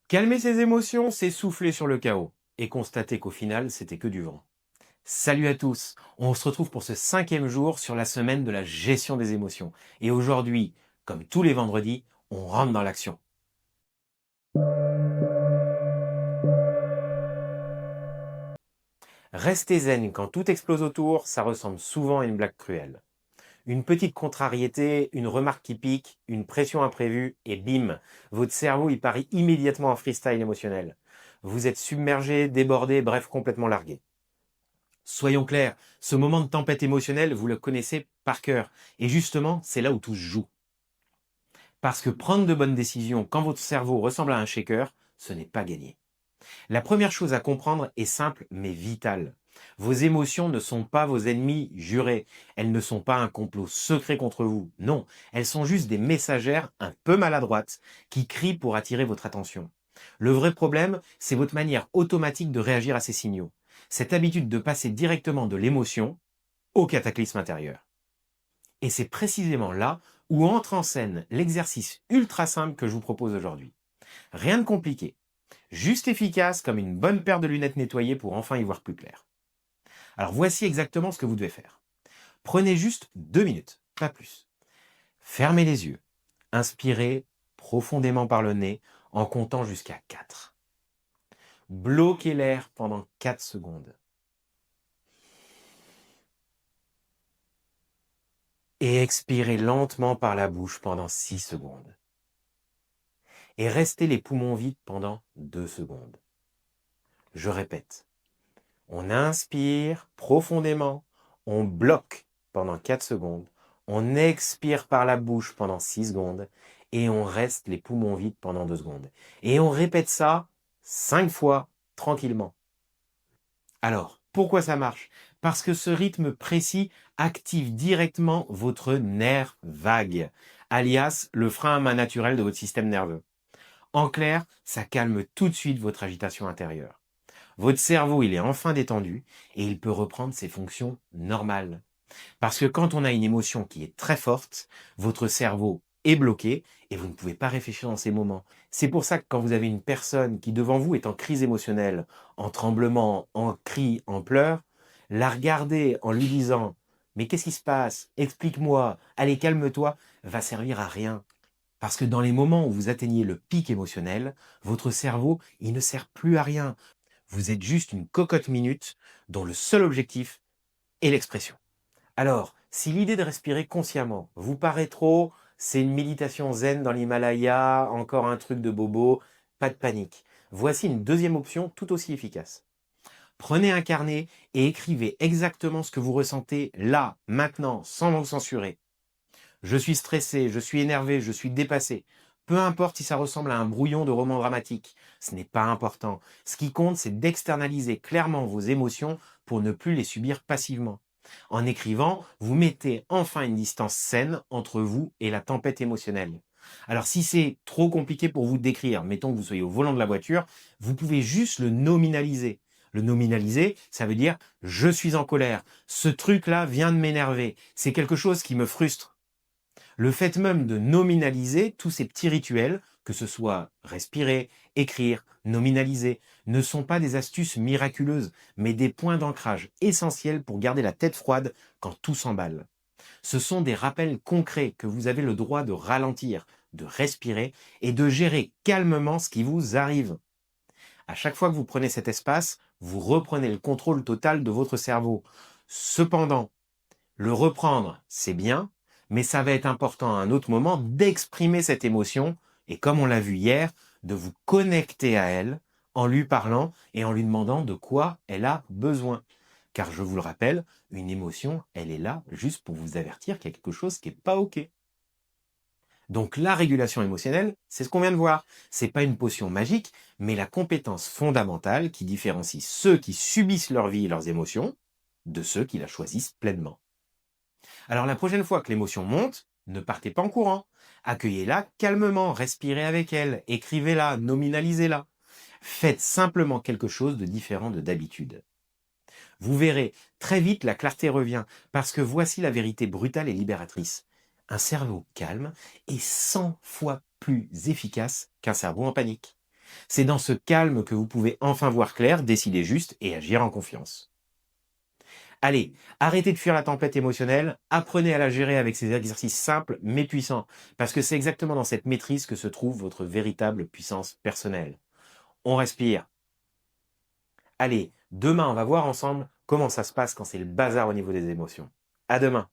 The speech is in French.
Calmer ses émotions, c'est souffler sur le chaos et constater qu'au final, c'était que du vent. Salut à tous, on se retrouve pour ce 5e jour sur la semaine de la gestion des émotions. Et aujourd'hui, comme tous les vendredis, on rentre dans l'action. Rester zen quand tout explose autour, ça ressemble souvent à une blague cruelle. Une petite contrariété, une remarque qui pique, une pression imprévue, et bim, votre cerveau y parie immédiatement en freestyle émotionnel. Vous êtes submergé, débordé, bref, complètement largué. Soyons clairs, ce moment de tempête émotionnelle, vous le connaissez par cœur. Et justement, c'est là où tout se joue. Parce que prendre de bonnes décisions quand votre cerveau ressemble à un shaker, ce n'est pas gagné. La première chose à comprendre est simple mais vitale. Vos émotions ne sont pas vos ennemis jurés. Elles ne sont pas un complot secret contre vous. Non, elles sont juste des messagères un peu maladroites qui crient pour attirer votre attention. Le vrai problème, c'est votre manière automatique de réagir à ces signaux. Cette habitude de passer directement de l'émotion au cataclysme intérieur. Et c'est précisément là où entre en scène l'exercice ultra simple que je vous propose aujourd'hui. Rien de compliqué. Juste efficace comme une bonne paire de lunettes nettoyées pour enfin y voir plus clair. Alors voici exactement ce que vous devez faire. Prenez juste 2 minutes, pas plus. Fermez les yeux. Inspirez profondément par le nez en comptant jusqu'à 4. Bloquez l'air pendant 4 secondes. Et expirez lentement par la bouche pendant 6 secondes. Et restez les poumons vides pendant 2 secondes. Je répète. On inspire profondément, on bloque pendant 4 secondes, on expire par la bouche pendant 6 secondes et on reste les poumons vides pendant 2 secondes. Et on répète ça 5 fois tranquillement. Alors, pourquoi ça marche? Parce que ce rythme précis active directement votre nerf vague, alias le frein à main naturel de votre système nerveux. En clair, ça calme tout de suite votre agitation intérieure. Votre cerveau, il est enfin détendu et il peut reprendre ses fonctions normales. Parce que quand on a une émotion qui est très forte, votre cerveau est bloqué et vous ne pouvez pas réfléchir dans ces moments. C'est pour ça que quand vous avez une personne qui devant vous est en crise émotionnelle, en tremblement, en cris, en pleurs, la regarder en lui disant « Mais qu'est-ce qui se passe? Explique-moi, allez calme-toi » va servir à rien. Parce que dans les moments où vous atteignez le pic émotionnel, votre cerveau, il ne sert plus à rien. Vous êtes juste une cocotte minute dont le seul objectif est l'expression. Alors, si l'idée de respirer consciemment vous paraît trop, c'est une méditation zen dans l'Himalaya, encore un truc de bobo, pas de panique. Voici une deuxième option tout aussi efficace. Prenez un carnet et écrivez exactement ce que vous ressentez là, maintenant, sans vous censurer. Je suis stressé, je suis énervé, je suis dépassé. Peu importe si ça ressemble à un brouillon de roman dramatique, ce n'est pas important. Ce qui compte, c'est d'externaliser clairement vos émotions pour ne plus les subir passivement. En écrivant, vous mettez enfin une distance saine entre vous et la tempête émotionnelle. Alors si c'est trop compliqué pour vous d'écrire, mettons que vous soyez au volant de la voiture, vous pouvez juste le nominaliser. Le nominaliser, ça veut dire je suis en colère. Ce truc-là vient de m'énerver. C'est quelque chose qui me frustre. Le fait même de nominaliser tous ces petits rituels, que ce soit respirer, écrire, nominaliser, ne sont pas des astuces miraculeuses, mais des points d'ancrage essentiels pour garder la tête froide quand tout s'emballe. Ce sont des rappels concrets que vous avez le droit de ralentir, de respirer et de gérer calmement ce qui vous arrive. À chaque fois que vous prenez cet espace, vous reprenez le contrôle total de votre cerveau. Cependant, le reprendre, c'est bien, mais ça va être important à un autre moment d'exprimer cette émotion et comme on l'a vu hier, de vous connecter à elle en lui parlant et en lui demandant de quoi elle a besoin. Car je vous le rappelle, une émotion, elle est là juste pour vous avertir qu'il y a quelque chose qui n'est pas OK. Donc la régulation émotionnelle, c'est ce qu'on vient de voir. C'est pas une potion magique, mais la compétence fondamentale qui différencie ceux qui subissent leur vie et leurs émotions de ceux qui la choisissent pleinement. Alors la prochaine fois que l'émotion monte, ne partez pas en courant. Accueillez-la calmement, respirez avec elle, écrivez-la, nominalisez-la. Faites simplement quelque chose de différent de d'habitude. Vous verrez, très vite la clarté revient, parce que voici la vérité brutale et libératrice. Un cerveau calme est 100 fois plus efficace qu'un cerveau en panique. C'est dans ce calme que vous pouvez enfin voir clair, décider juste et agir en confiance. Allez, arrêtez de fuir la tempête émotionnelle, apprenez à la gérer avec ces exercices simples mais puissants, parce que c'est exactement dans cette maîtrise que se trouve votre véritable puissance personnelle. On respire. Allez, demain on va voir ensemble comment ça se passe quand c'est le bazar au niveau des émotions. À demain.